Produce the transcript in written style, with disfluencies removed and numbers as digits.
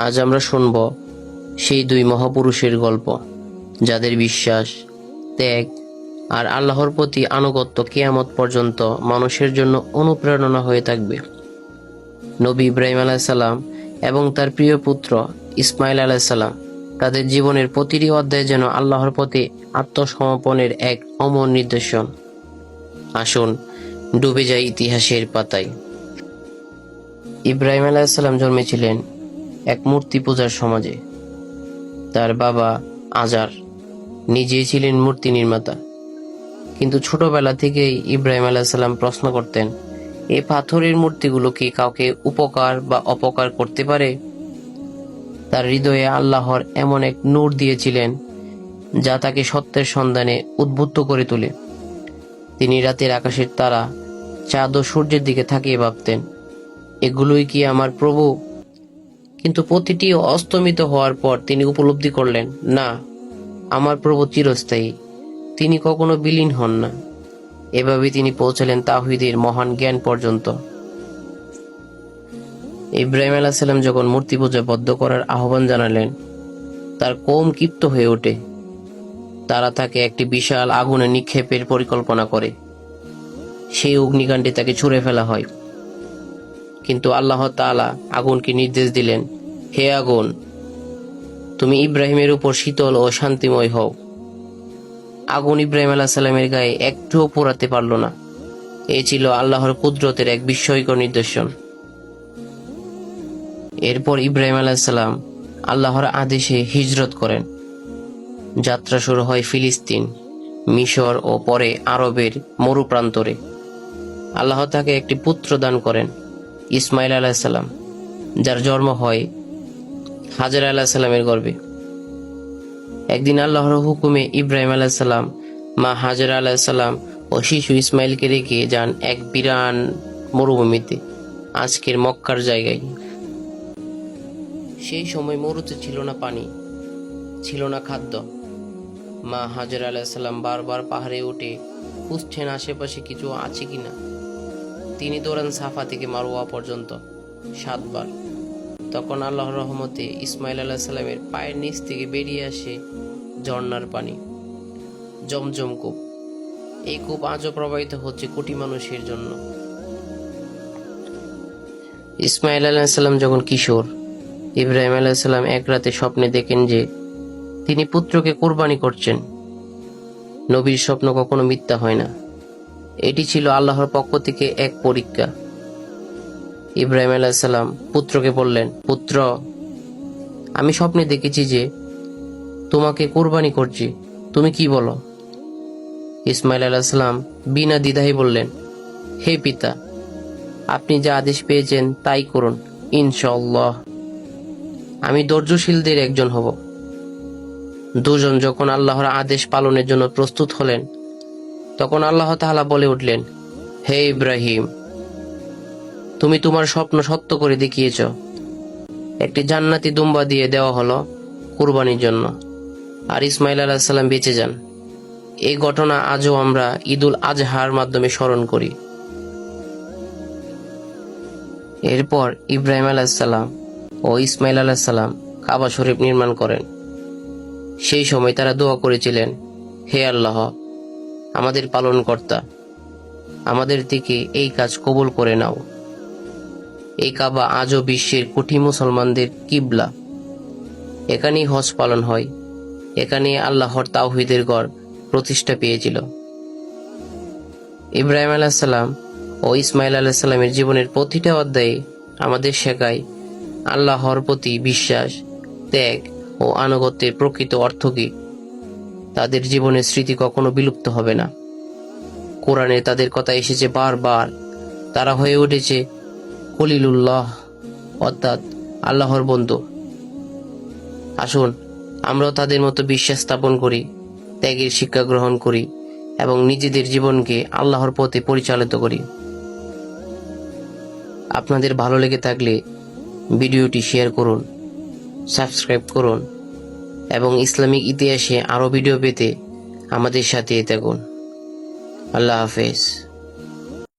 আজ আমরা শুনব সেই দুই মহাপুরুষের গল্প, যাদের বিশ্বাস, ত্যাগ আর আল্লাহর প্রতি আনুগত্য কিয়ামত পর্যন্ত মানুষের জন্য অনুপ্রেরণা হয়ে থাকবে। নবী ইব্রাহিম আলাইসাল্লাম এবং তার প্রিয় পুত্র ইসমাইল আলাইসাল্লাম, তাদের জীবনের প্রতিটি অধ্যায় যেন আল্লাহর প্রতি আত্মসমর্পণের এক অমর নিদর্শন। আসুন ডুবে যায় ইতিহাসের পাতায়। ইব্রাহিম আলাইসাল্লাম জন্মেছিলেন এক মূর্তি পূজার সমাজে। তার বাবা আজার নিজেই ছিলেন মূর্তি নির্মাতা, কিন্তু ছোটবেলা থেকেই ইব্রাহিম আলাইসাল্লাম প্রশ্ন করতেন, এই পাথরের মূর্তিগুলো কি কাউকে উপকার বা অপকার করতে পারে? তার হৃদয়ে আল্লাহর এমন এক নূর দিয়েছিলেন যা তাকে সত্যের সন্ধানে উদ্বুদ্ধ করে তোলে। তিনি রাতের আকাশের তারা, চাঁদ ও সূর্যের দিকে তাকিয়ে ভাবতেন, এগুলোই কি আমার প্রভু? কিন্তু প্রতিটি অস্তমিত হওয়ার পর তিনি উপলব্ধি করলেন, না, আমার প্রভু চিরস্থায়ী, তিনি কখনো বিলীন হন না। এভাবে তিনি পৌঁছালেন তাওহীদের মহান জ্ঞান পর্যন্ত। ইব্রাহিম আলাইহিস সালাম যখন মূর্তি পূজা বদ্ধ করার আহ্বান জানালেন, তার কওম ক্ষিপ্ত হয়ে ওঠে। তারা তাকে একটি বিশাল আগুনে নিক্ষেপের পরিকল্পনা করে। সেই অগ্নিকাণ্ডে তাকে ছুঁড়ে ফেলা হয়। কিন্তু আল্লাহ তাআলা আগুনকে নির্দেশ দিলেন, হে আগুন, তুমি ইব্রাহিমের উপর শীতল ও শান্তিময় হও। আগুন ইব্রাহিম আলাইহিস সালামের গায়ে একটুও পোড়াতে পারল না। এই ছিল আল্লাহর কুদরতের এক বিস্ময়কর নিদর্শন। এরপর ইব্রাহিম আলাইহিস সালাম আল্লাহর আদেশে হিজরত করেন। যাত্রা শুরু হয় ফিলিস্তিন, মিশর ও পরে আরবের মরুপ্রান্তরে। আল্লাহ তাকে একটি পুত্র দান করেন, ইসমাইল আলাইহিস সালাম, যার জন্ম হয় হাজরা আলাইহিস সালামের গর্ভে। একদিন আল্লাহর হুকুমে ইব্রাহিম আলাইহিস সালাম, মা হাজরা আলাইহিস সালাম ও শিশু ইসমাইলকে রেখে যান এক বিরান মরুভূমিতে, আজকের মক্কার জায়গায়। সেই সময় মরুতে ছিল না পানি, ছিল না খাদ্য। মা হাজরা আলাইহিস সালাম বারবার পাহাড়ে উঠে খুঁজছেন আশেপাশে কিছু আছে কিনা। তিনি দৌড়ান সাফা থেকে মারওয়া পর্যন্ত 7 বার। তখন আল্লাহর রহমতে ইসমাইল আলাইহিস সালামের পায়ের নিচ থেকে বেরিয়ে আসে ঝর্ণার পানি, জমজম কূপ। এই কূপ আজও প্রবাহিত হচ্ছে কোটি মানুষের জন্য। ইসমাইল আলাইহিস সালাম যখন কিশোর, ইব্রাহিম আলাইহিস সালাম এক রাতে স্বপ্নে দেখেন যে তিনি পুত্রকে কোরবানি করছেন। নবীর স্বপ্ন কখনো মিথ্যা হয় না। এটি ছিল আল্লাহর পক্ষ থেকে এক পরীক্ষা। ইব্রাহিম আলাইহিস সালাম পুত্রকে বললেন, পুত্র, আমি স্বপ্নে দেখেছি যে তোমাকে কোরবানি করছি, তুমি কি বলো? ইসমাইল আলাইহিস সালাম বিনা দ্বিধায় বললেন, হে পিতা, আপনি যা আদেশ পেয়েছেন তাই করুন, ইনশাআল্লাহ। আমি ধৈর্যশীলদের একজন হব। দুজন যখন আল্লাহর আদেশ পালনের জন্য প্রস্তুত হলেন, তখন আল্লাহ তাআলা বলে উঠলেন, হে ইব্রাহিম, তুমি তোমার স্বপ্ন সত্য করে দেখিয়েছ। একটি জান্নাতি দুম্বা দিয়ে দেওয়া হলো কুরবানির জন্য, আর ইসমাইল আলাইহিস সালাম বেঁচে যান। এই ঘটনা আজও আমরা ঈদুল আজহার মাধ্যমে স্মরণ করি। এরপর ইব্রাহিম আলাইহিস সালাম ও ইসমাইল আলাইহিস সালাম কাবা শরীফ নির্মাণ করেন। সেই সময় তারা দোয়া করেছিলেন, হে আল্লাহ, আমাদের পালনকর্তা, আমাদের থেকে এই কাজ কবুল করে নাও। এই কাবা আজও বিশ্বের কোটি মুসলমানদের কিবলা। এখানেই হজ পালন হয়, এখানেই আল্লাহর তাওহীদের ঘর প্রতিষ্ঠা পেয়েছিল। ইব্রাহিম আলাইহিস সালাম ও ইসমাইল আলাইহিস সালামের জীবনের প্রতিটা অধ্যায়ে আমাদের শেখায় আল্লাহর প্রতি বিশ্বাস, ত্যাগ ও আনুগত্যের প্রকৃত অর্থ কি। তাদের জীবনের স্মৃতি কখনো বিলুপ্ত হবে না। কোরআনে তাদের কথা এসেছে বারবার। তারা হয়ে উঠেছে খলিলুল্লাহ, অর্থাৎ আল্লাহর বন্ধু। আসুন আমরাও তাদের মতো বিশ্বাস স্থাপন করি, ত্যাগের শিক্ষা গ্রহণ করি এবং নিজেদের জীবনকে আল্লাহর পথে পরিচালিত করি। আপনাদের ভালো লেগে থাকলে ভিডিওটি শেয়ার করুন, সাবস্ক্রাইব করুন এবং ইসলামিক ইতিহাসে আরও ভিডিও পেতে আমাদের সাথে থাকুন। আল্লাহ হাফেজ।